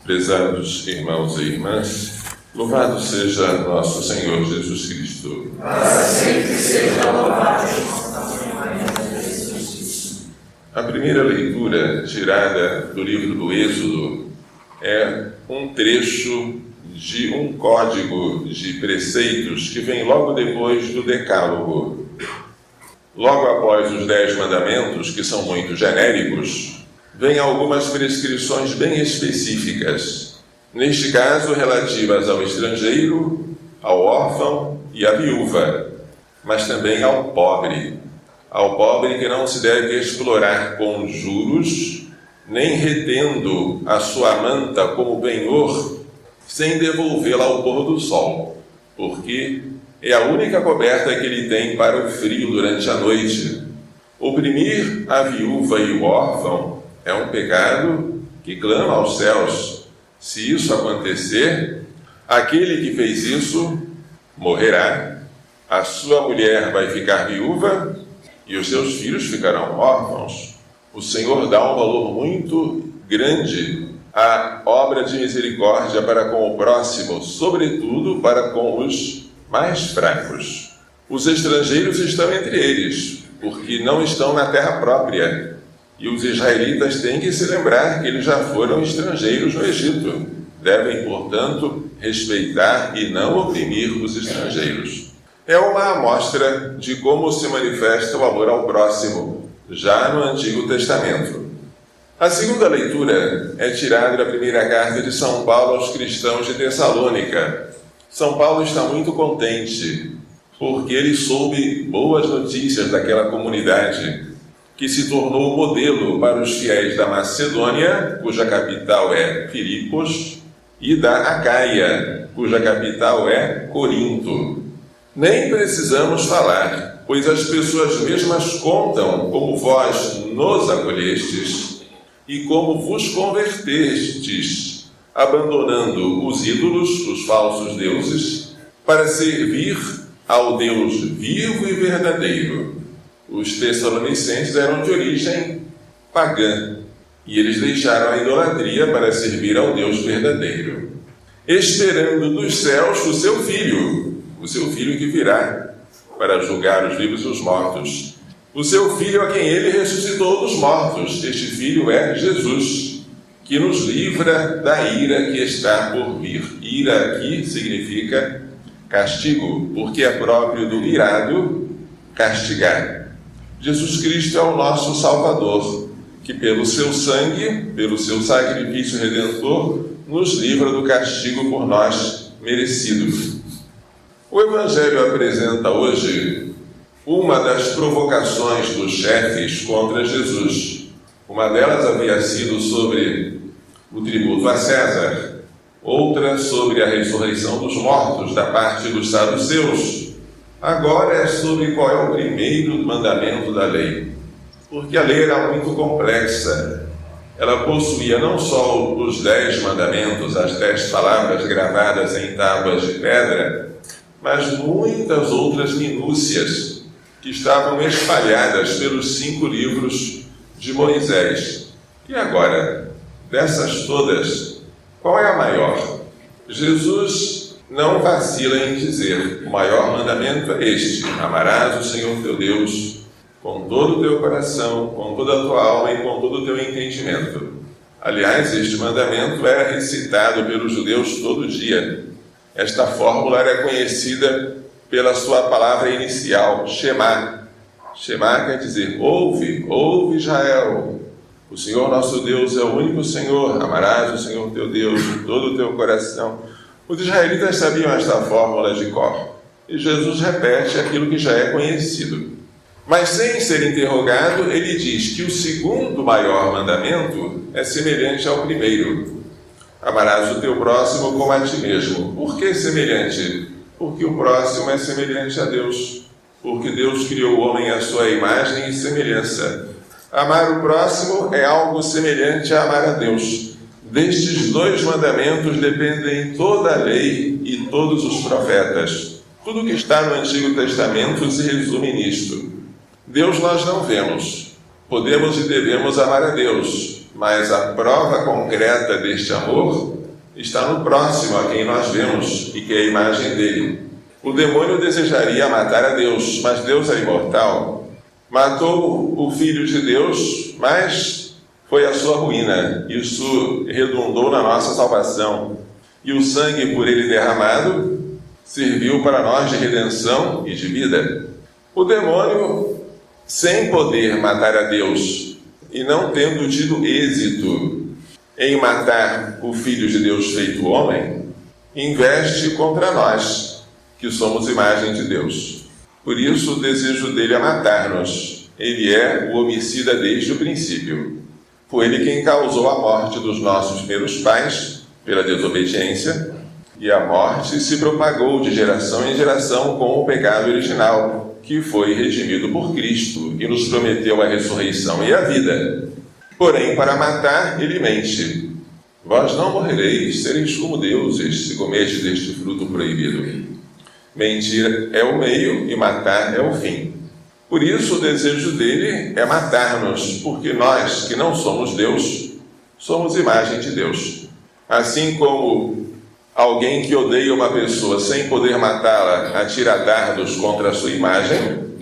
Prezados irmãos e irmãs, louvado seja nosso Senhor Jesus Cristo. Para sempre seja louvado. A primeira leitura tirada do livro do Êxodo é um trecho de um código de preceitos que vem logo depois do Decálogo. Logo após os 10 mandamentos, que são muito genéricos, vêm algumas prescrições bem específicas, neste caso relativas ao estrangeiro, ao órfão e à viúva, mas também ao pobre que não se deve explorar com juros, nem retendo a sua manta como penhor, sem devolvê-la ao pôr do sol, porque é a única coberta que ele tem para o frio durante a noite. Oprimir a viúva e o órfão é um pecado que clama aos céus. Se isso acontecer, aquele que fez isso morrerá, a sua mulher vai ficar viúva e os seus filhos ficarão órfãos. O Senhor dá um valor muito grande à obra de misericórdia para com o próximo, sobretudo para com os mais fracos. Os estrangeiros estão entre eles, porque não estão na terra própria. E os israelitas têm que se lembrar que eles já foram estrangeiros no Egito. Devem, portanto, respeitar e não oprimir os estrangeiros. É uma amostra de como se manifesta o amor ao próximo, já no Antigo Testamento. A segunda leitura é tirada da primeira carta de São Paulo aos cristãos de Tessalônica. São Paulo está muito contente, porque ele soube boas notícias daquela comunidade, que se tornou modelo para os fiéis da Macedônia, cuja capital é Filipos, e da Acaia, cuja capital é Corinto. Nem precisamos falar, pois as pessoas mesmas contam como vós nos acolhestes e como vos convertestes, abandonando os ídolos, os falsos deuses, para servir ao Deus vivo e verdadeiro. Os tessalonicenses eram de origem pagã, e eles deixaram a idolatria para servir ao Deus verdadeiro, esperando dos céus o seu Filho que virá para julgar os vivos e os mortos. O seu Filho a quem ele ressuscitou dos mortos. Este Filho é Jesus, que nos livra da ira que está por vir. Ira aqui significa castigo, porque é próprio do irado castigar. Jesus Cristo é o nosso Salvador, que pelo seu sangue, pelo seu sacrifício redentor, nos livra do castigo por nós merecido. O Evangelho apresenta hoje uma das provocações dos chefes contra Jesus. Uma delas havia sido sobre o tributo a César, outra sobre a ressurreição dos mortos da parte dos saduceus. Agora é sobre qual é o primeiro mandamento da lei, porque a lei era muito complexa. Ela possuía não só os 10 mandamentos, as 10 palavras gravadas em tábuas de pedra, mas muitas outras minúcias que estavam espalhadas pelos 5 livros de Moisés. E agora, dessas todas, qual é a maior? Jesus não vacila em dizer: o maior mandamento é este: amarás o Senhor teu Deus com todo o teu coração, com toda a tua alma e com todo o teu entendimento. Aliás, este mandamento era recitado pelos judeus todo dia. Esta fórmula era conhecida pela sua palavra inicial, Shema. Shema quer dizer: ouve Israel. O Senhor nosso Deus é o único Senhor. Amarás o Senhor teu Deus de todo o teu coração. Os israelitas sabiam esta fórmula de cor, e Jesus repete aquilo que já é conhecido. Mas sem ser interrogado, ele diz que o segundo maior mandamento é semelhante ao primeiro: amarás o teu próximo como a ti mesmo. Por que semelhante? Porque o próximo é semelhante a Deus, porque Deus criou o homem à sua imagem e semelhança. Amar o próximo é algo semelhante a amar a Deus. Destes 2 mandamentos dependem toda a lei e todos os profetas. Tudo que está no Antigo Testamento se resume nisto. Deus nós não vemos. Podemos e devemos amar a Deus, mas a prova concreta deste amor está no próximo a quem nós vemos e que é a imagem dele. O demônio desejaria matar a Deus, mas Deus é imortal. Matou o Filho de Deus, mas foi a sua ruína. Isso redundou na nossa salvação. E o sangue por ele derramado serviu para nós de redenção e de vida. O demônio, sem poder matar a Deus e não tendo tido êxito em matar o Filho de Deus feito homem, investe contra nós, que somos imagem de Deus. Por isso o desejo dele é matar-nos. Ele é o homicida desde o princípio. Foi ele quem causou a morte dos nossos primeiros pais, pela desobediência, e a morte se propagou de geração em geração com o pecado original, que foi redimido por Cristo e nos prometeu a ressurreição e a vida. Porém, para matar, ele mente. Vós não morrereis, sereis como deuses, se comerdes deste fruto proibido. Mentir é o meio e matar é o fim. Por isso, o desejo dele é matar-nos, porque nós, que não somos Deus, somos imagem de Deus. Assim como alguém que odeia uma pessoa sem poder matá-la atira dardos contra a sua imagem,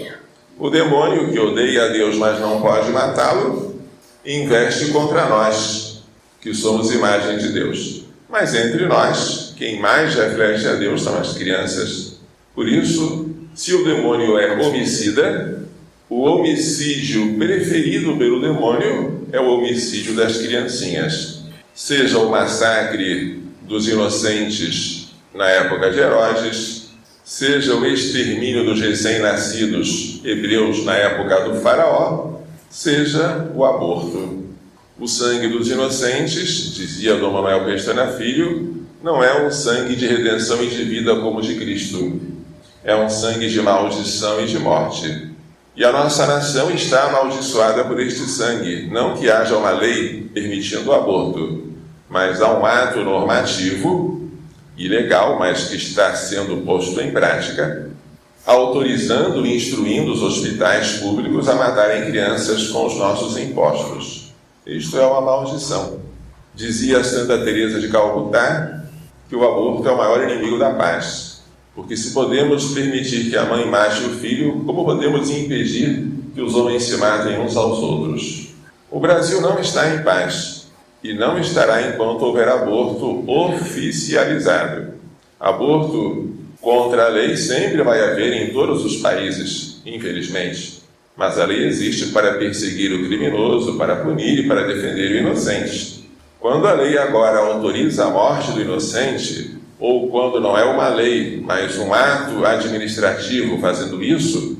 o demônio que odeia a Deus, mas não pode matá-lo, investe contra nós, que somos imagem de Deus. Mas entre nós, quem mais reflete a Deus são as crianças. Por isso, se o demônio é homicida, o homicídio preferido pelo demônio é o homicídio das criancinhas. Seja o massacre dos inocentes na época de Herodes, seja o extermínio dos recém-nascidos hebreus na época do faraó, seja o aborto. O sangue dos inocentes, dizia Dom Manuel Pestana Filho, não é um sangue de redenção e de vida como o de Cristo. É um sangue de maldição e de morte. E a nossa nação está amaldiçoada por este sangue. Não que haja uma lei permitindo o aborto, mas há um ato normativo, ilegal, mas que está sendo posto em prática, autorizando e instruindo os hospitais públicos a matarem crianças com os nossos impostos. Isto é uma maldição. Dizia Santa Teresa de Calcutá que o aborto é o maior inimigo da paz. Porque se podemos permitir que a mãe mate o filho, como podemos impedir que os homens se matem uns aos outros? O Brasil não está em paz e não estará enquanto houver aborto oficializado. Aborto contra a lei sempre vai haver em todos os países, infelizmente. Mas a lei existe para perseguir o criminoso, para punir e para defender o inocente. Quando a lei agora autoriza a morte do inocente, ou quando não é uma lei, mas um ato administrativo fazendo isso,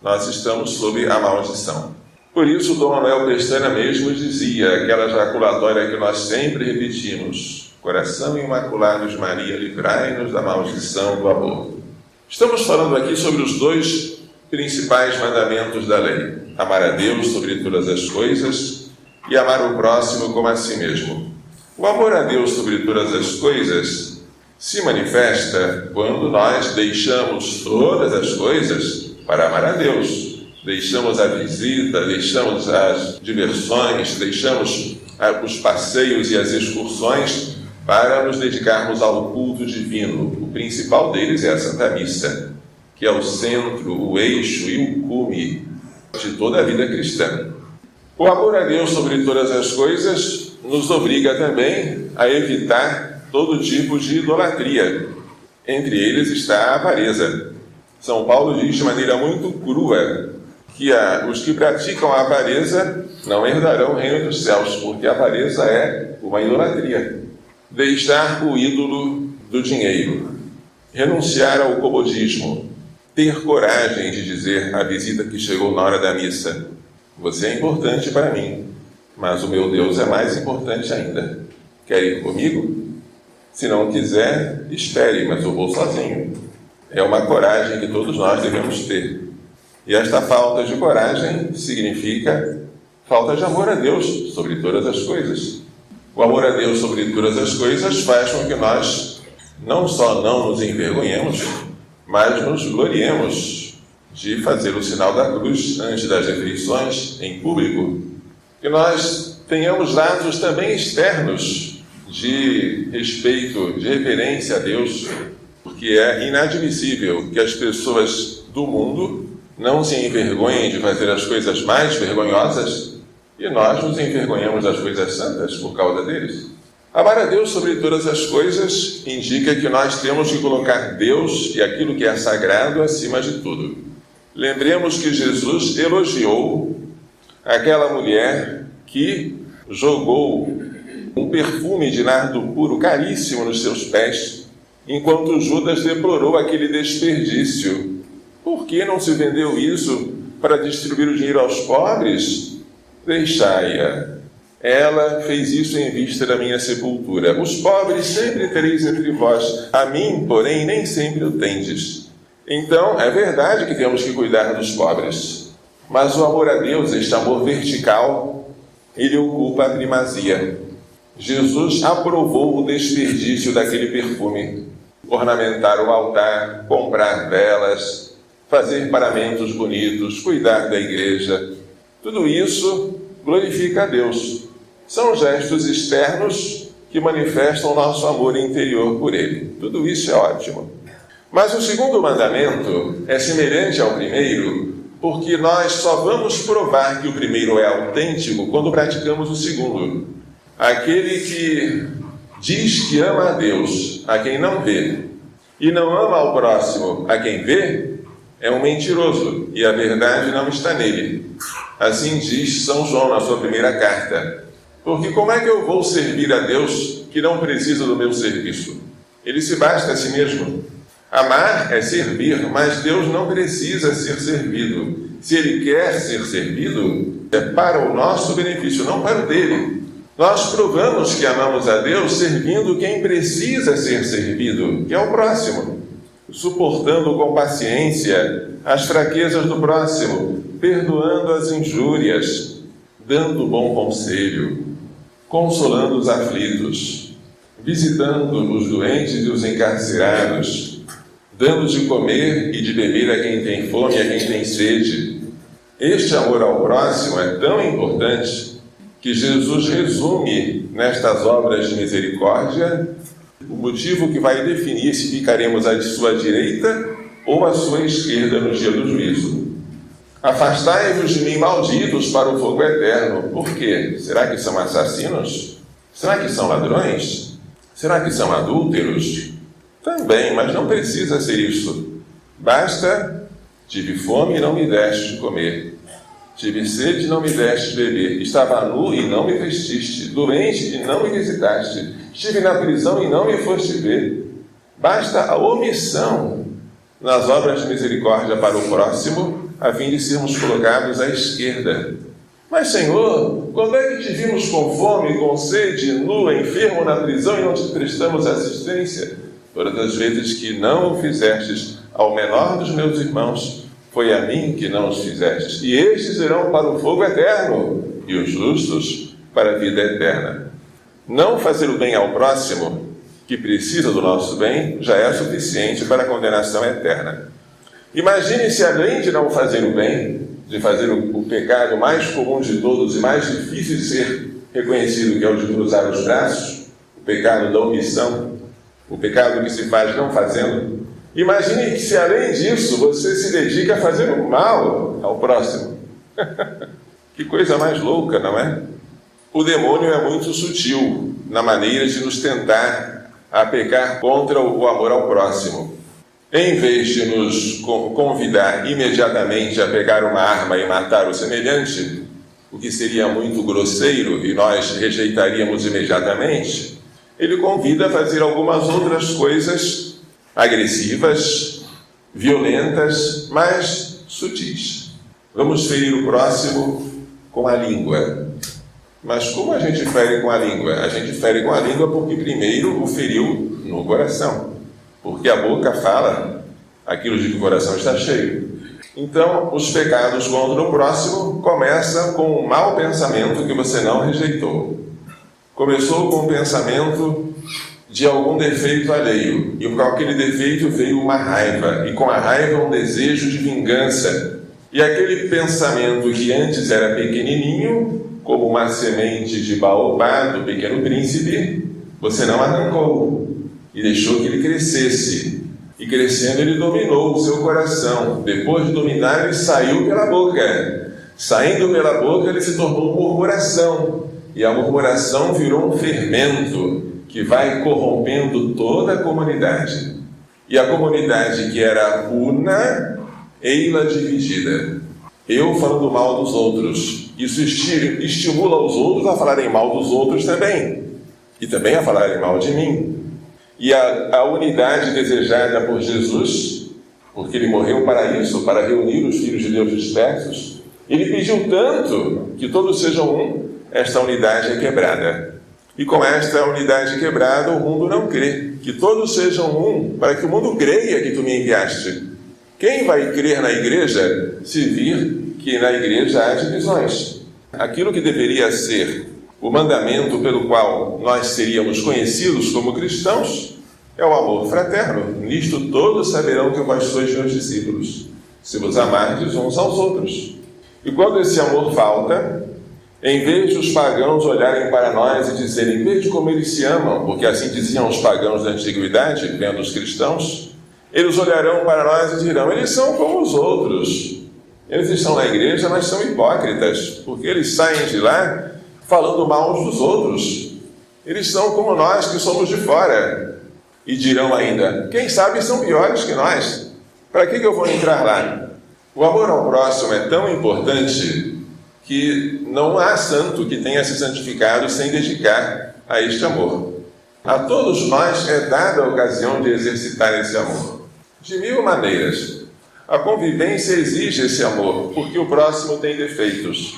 nós estamos sob a maldição. Por isso, Dom Manuel Pestana mesmo dizia, aquela jaculatória que nós sempre repetimos: coração imaculado de Maria, livrai-nos da maldição do aborto. Estamos falando aqui sobre os dois principais mandamentos da lei: amar a Deus sobre todas as coisas e amar o próximo como a si mesmo. O amor a Deus sobre todas as coisas se manifesta quando nós deixamos todas as coisas para amar a Deus. Deixamos a visita, deixamos as diversões, deixamos os passeios e as excursões para nos dedicarmos ao culto divino. O principal deles é a Santa Missa, que é o centro, o eixo e o cume de toda a vida cristã. O amor a Deus sobre todas as coisas nos obriga também a evitar todo tipo de idolatria. Entre eles está a avareza. São Paulo diz de maneira muito crua que os que praticam a avareza não herdarão o reino dos céus, porque a avareza é uma idolatria. Deixar o ídolo do dinheiro, renunciar ao comodismo, ter coragem de dizer à visita que chegou na hora da missa: você é importante para mim, mas o meu Deus é mais importante ainda. Quer ir comigo? Se não quiser, espere, mas eu vou sozinho. É uma coragem que todos nós devemos ter. E esta falta de coragem significa falta de amor a Deus sobre todas as coisas. O amor a Deus sobre todas as coisas faz com que nós não só não nos envergonhemos, mas nos gloriemos de fazer o sinal da cruz antes das refeições em público. Que nós tenhamos atos também externos de respeito, de reverência a Deus, porque é inadmissível que as pessoas do mundo não se envergonhem de fazer as coisas mais vergonhosas e nós nos envergonhamos das coisas santas por causa deles. Amar a Deus sobre todas as coisas indica que nós temos que colocar Deus e aquilo que é sagrado acima de tudo. Lembremos que Jesus elogiou aquela mulher que jogou um perfume de nardo puro caríssimo nos seus pés, enquanto Judas deplorou aquele desperdício. Por que não se vendeu isso para distribuir o dinheiro aos pobres? Deixai-a. Ela fez isso em vista da minha sepultura. Os pobres sempre tereis entre vós, a mim, porém, nem sempre o tendes. Então, é verdade que temos que cuidar dos pobres, mas o amor a Deus, este amor vertical, ele ocupa a primazia. Jesus aprovou o desperdício daquele perfume. Ornamentar o altar, comprar velas, fazer paramentos bonitos, cuidar da igreja. Tudo isso glorifica a Deus. São gestos externos que manifestam o nosso amor interior por Ele. Tudo isso é ótimo. Mas o segundo mandamento é semelhante ao primeiro, porque nós só vamos provar que o primeiro é autêntico quando praticamos o segundo. Aquele que diz que ama a Deus, a quem não vê, e não ama ao próximo, a quem vê, é um mentiroso, e a verdade não está nele. Assim diz São João na sua primeira carta. Porque como é que eu vou servir a Deus que não precisa do meu serviço? Ele se basta a si mesmo. Amar é servir, mas Deus não precisa ser servido. Se Ele quer ser servido, é para o nosso benefício, não para o dele. Nós provamos que amamos a Deus servindo quem precisa ser servido, que é o próximo, suportando com paciência as fraquezas do próximo, perdoando as injúrias, dando bom conselho, consolando os aflitos, visitando os doentes e os encarcerados, dando de comer e de beber a quem tem fome e a quem tem sede. Este amor ao próximo é tão importante que Jesus resume nestas obras de misericórdia o motivo que vai definir se ficaremos à sua direita ou à sua esquerda no dia do juízo. Afastai-vos de mim, malditos, para o fogo eterno. Por quê? Será que são assassinos? Será que são ladrões? Será que são adúlteros? Também, mas não precisa ser isso. Basta, tive fome e não me deste de comer. Tive sede e não me deste de beber. Estava nu e não me vestiste. Doente e não me visitaste. Estive na prisão e não me foste ver. Basta a omissão nas obras de misericórdia para o próximo, a fim de sermos colocados à esquerda. Mas, Senhor, quando é que te vimos com fome, com sede, nu, enfermo na prisão e não te prestamos assistência? Todas as vezes que não o fizestes ao menor dos meus irmãos, foi a mim que não os fizestes. E estes irão para o fogo eterno, e os justos para a vida eterna. Não fazer o bem ao próximo, que precisa do nosso bem, já é suficiente para a condenação eterna. Imagine se, além de não fazer o bem, de fazer o pecado mais comum de todos e mais difícil de ser reconhecido, que é o de cruzar os braços, o pecado da omissão, o pecado que se faz não fazendo. Imagine que, se além disso, você se dedica a fazer o mal ao próximo. Que coisa mais louca, não é? O demônio é muito sutil na maneira de nos tentar a pecar contra o amor ao próximo. Em vez de nos convidar imediatamente a pegar uma arma e matar o semelhante, o que seria muito grosseiro e nós rejeitaríamos imediatamente, ele convida a fazer algumas outras coisas agressivas, violentas, mas sutis. Vamos ferir o próximo com a língua. Mas como a gente fere com a língua? A gente fere com a língua porque primeiro o feriu no coração. Porque a boca fala aquilo de que o coração está cheio. Então, os pecados contra o próximo começam com um mau pensamento que você não rejeitou. Começou com um pensamento de algum defeito alheio. E com aquele defeito veio uma raiva. E com a raiva um desejo de vingança. E aquele pensamento que antes era pequenininho, como uma semente de baobá do Pequeno Príncipe, Você não arrancou e deixou que ele crescesse. E crescendo ele dominou o seu coração. Depois de dominar, ele saiu pela boca. Saindo pela boca, ele se tornou murmuração. E a murmuração virou um fermento que vai corrompendo toda a comunidade. E a comunidade que era una, ei-la dividida. Eu falando mal dos outros. Isso estimula os outros a falarem mal dos outros também. E também a falarem mal de mim. E a unidade desejada por Jesus, porque ele morreu para isso, para reunir os filhos de Deus dispersos, ele pediu tanto que todos sejam um, esta unidade é quebrada. E com esta unidade quebrada, o mundo não crê. Que todos sejam um, para que o mundo creia que tu me enviaste. Quem vai crer na igreja se vir que na igreja há divisões? Aquilo que deveria ser o mandamento pelo qual nós seríamos conhecidos como cristãos é o amor fraterno. Nisto todos saberão que vós sois meus discípulos, se vos amardes uns aos outros. E quando esse amor falta, em vez de os pagãos olharem para nós e dizerem, veja como eles se amam, porque assim diziam os pagãos da antiguidade, vendo os cristãos, eles olharão para nós e dirão, eles são como os outros. Eles estão na igreja, mas são hipócritas, porque eles saem de lá falando mal uns dos outros. Eles são como nós que somos de fora. E dirão ainda, quem sabe são piores que nós. Para que eu vou entrar lá? O amor ao próximo é tão importante que não há santo que tenha se santificado sem dedicar a este amor. A todos nós é dada a ocasião de exercitar esse amor. De mil maneiras. A convivência exige esse amor, porque o próximo tem defeitos.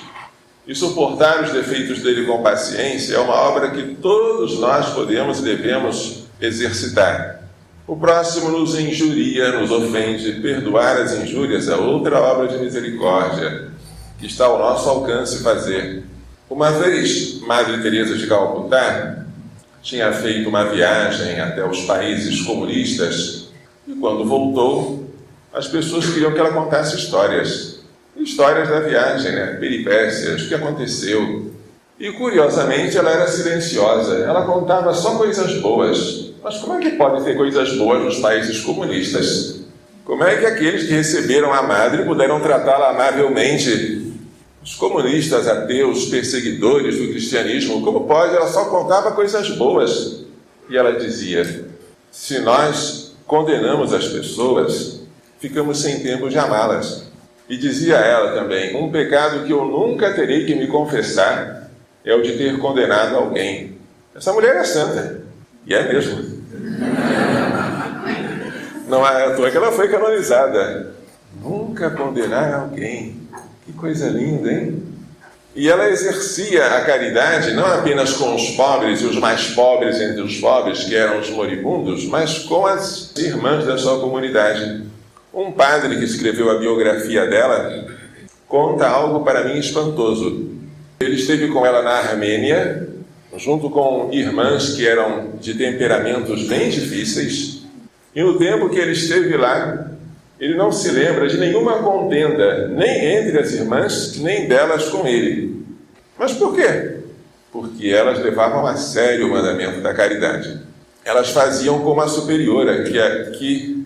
E suportar os defeitos dele com paciência é uma obra que todos nós podemos e devemos exercitar. O próximo nos injuria, nos ofende. Perdoar as injúrias é outra obra de misericórdia que está ao nosso alcance fazer. Uma vez, Madre Teresa de Calcutá tinha feito uma viagem até os países comunistas e quando voltou, as pessoas queriam que ela contasse histórias da viagem, peripécias, o que aconteceu. E curiosamente ela era silenciosa, ela contava só coisas boas. Mas como é que pode ter coisas boas nos países comunistas? Como é que aqueles que receberam a Madre puderam tratá-la amavelmente? Os comunistas, ateus, perseguidores do cristianismo, como pode? Ela só contava coisas boas. E ela dizia, se nós condenamos as pessoas, ficamos sem tempo de amá-las. E dizia ela também, um pecado que eu nunca terei que me confessar é o de ter condenado alguém. Essa mulher é santa. E é mesmo. Não é à toa que ela foi canonizada. Nunca condenar alguém. Que coisa linda, hein? E ela exercia a caridade não apenas com os pobres e os mais pobres entre os pobres, que eram os moribundos, mas com as irmãs da sua comunidade. Um padre que escreveu a biografia dela conta algo para mim espantoso. Ele esteve com ela na Armênia, junto com irmãs que eram de temperamentos bem difíceis, e no tempo que ele esteve lá, ele não se lembra de nenhuma contenda, nem entre as irmãs, nem delas com ele. Mas por quê? Porque elas levavam a sério o mandamento da caridade. Elas faziam como a superiora, que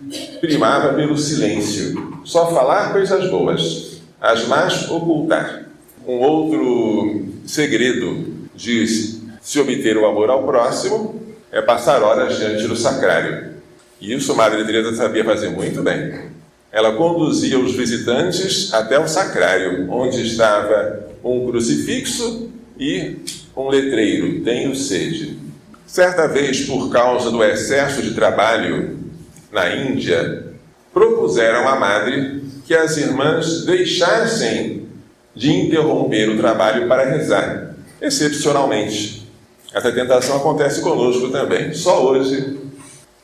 primava pelo silêncio. Só falar coisas boas, as más ocultar. Um outro segredo de se obter o amor ao próximo é passar horas diante do sacrário. E isso Madre Teresa sabia fazer muito bem. Ela conduzia os visitantes até o sacrário, onde estava um crucifixo e um letreiro, tenho sede. Certa vez, por causa do excesso de trabalho na Índia, propuseram à Madre que as irmãs deixassem de interromper o trabalho para rezar, excepcionalmente. Essa tentação acontece conosco também. Só hoje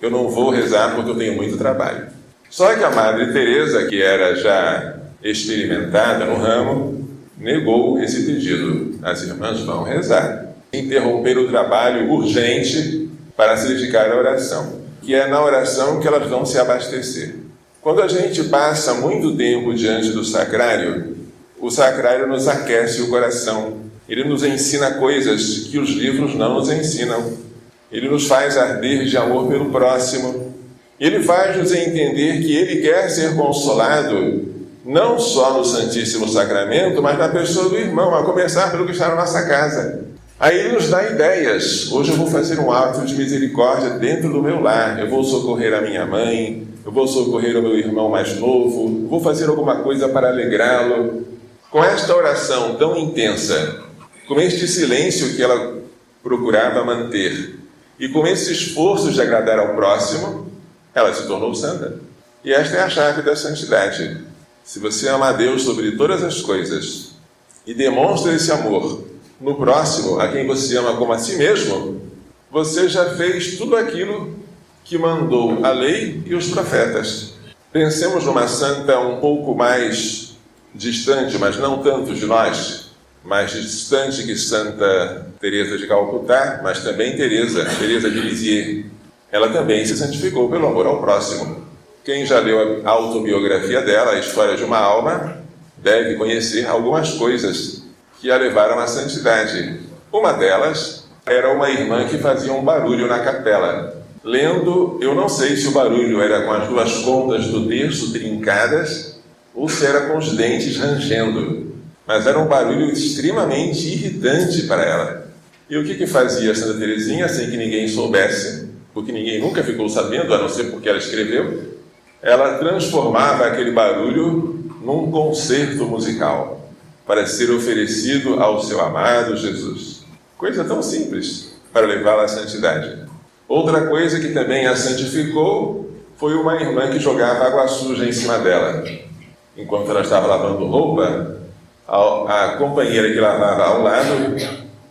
eu não vou rezar porque eu tenho muito trabalho. Só que a Madre Teresa, que era já experimentada no ramo, negou esse pedido. As irmãs vão rezar. Interromper o trabalho urgente para se dedicar à oração, que é na oração que elas vão se abastecer. Quando a gente passa muito tempo diante do sacrário, o sacrário nos aquece o coração. Ele nos ensina coisas que os livros não nos ensinam. Ele nos faz arder de amor pelo próximo. Ele faz-nos entender que Ele quer ser consolado não só no Santíssimo Sacramento, mas na pessoa do irmão, a começar pelo que está na nossa casa. Aí Ele nos dá ideias. Hoje eu vou fazer um ato de misericórdia dentro do meu lar. Eu vou socorrer a minha mãe, eu vou socorrer o meu irmão mais novo, vou fazer alguma coisa para alegrá-lo. Com esta oração tão intensa, com este silêncio que ela procurava manter, e com esse esforço de agradar ao próximo, ela se tornou santa. E esta é a chave da santidade. Se você ama a Deus sobre todas as coisas e demonstra esse amor no próximo, a quem você ama como a si mesmo, você já fez tudo aquilo que mandou a lei e os profetas. Pensemos numa santa um pouco mais distante, mas não tanto de nós, mais distante que Santa Teresa de Calcutá, mas também Teresa de Lisieux. Ela também se santificou pelo amor ao próximo. Quem já leu a autobiografia dela, A História de uma Alma, deve conhecer algumas coisas que a levaram à santidade. Uma delas era uma irmã que fazia um barulho na capela. Lendo, eu não sei se o barulho era com as duas pontas do terço trincadas ou se era com os dentes rangendo, mas era um barulho extremamente irritante para ela. E o que fazia Santa Teresinha sem que ninguém soubesse, porque ninguém nunca ficou sabendo, a não ser porque ela escreveu? Ela transformava aquele barulho num concerto musical para ser oferecido ao seu amado Jesus. Coisa tão simples para levá-la à santidade. Outra coisa que também a santificou foi uma irmã que jogava água suja em cima dela. Enquanto ela estava lavando roupa, a companheira que lavava ao lado,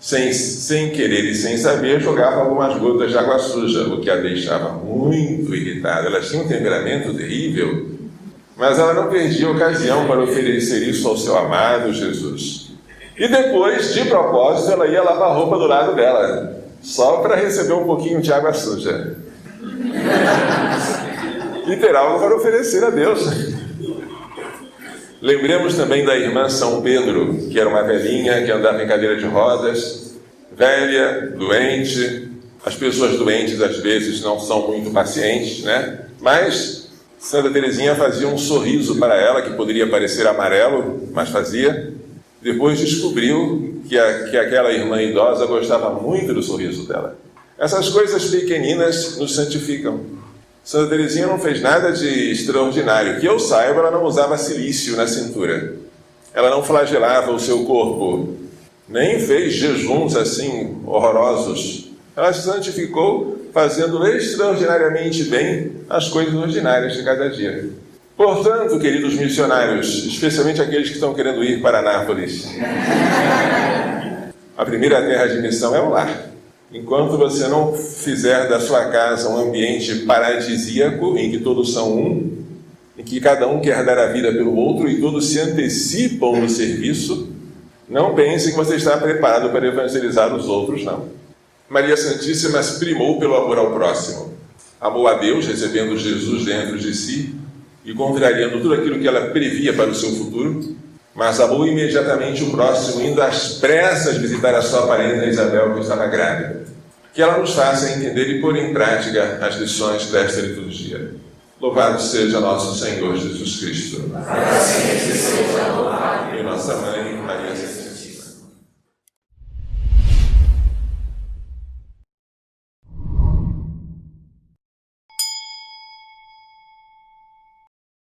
sem querer e sem saber, jogava algumas gotas de água suja, o que a deixava muito irritada. Ela tinha um temperamento terrível, mas ela não perdia ocasião para oferecer isso ao seu amado Jesus. E depois, de propósito, ela ia lavar a roupa do lado dela, só para receber um pouquinho de água suja. E ter algo para oferecer a Deus. Lembremos também da irmã São Pedro, que era uma velhinha que andava em cadeira de rodas, velha, doente. As pessoas doentes às vezes não são muito pacientes, né? Mas Santa Teresinha fazia um sorriso para ela, que poderia parecer amarelo, mas fazia. Depois descobriu que aquela irmã idosa gostava muito do sorriso dela. Essas coisas pequeninas nos santificam. Santa Teresinha não fez nada de extraordinário. Que eu saiba, ela não usava cilício na cintura. Ela não flagelava o seu corpo. Nem fez jejuns assim horrorosos. Ela se santificou fazendo extraordinariamente bem as coisas ordinárias de cada dia. Portanto, queridos missionários, especialmente aqueles que estão querendo ir para Nápoles, a primeira terra de missão é o lar. Enquanto você não fizer da sua casa um ambiente paradisíaco, em que todos são um, em que cada um quer dar a vida pelo outro e todos se antecipam no serviço, não pense que você está preparado para evangelizar os outros, não. Maria Santíssima se primou pelo amor ao próximo. Amou a Deus, recebendo Jesus dentro de si e contrariando tudo aquilo que ela previa para o seu futuro, mas amou imediatamente o próximo, indo às pressas visitar a sua parenta Isabel, que estava grávida. Que ela nos faça entender e pôr em prática as lições desta liturgia. Louvado seja nosso Senhor Jesus Cristo. Para sempre seja louvado. E nossa Mãe, Maria Santíssima.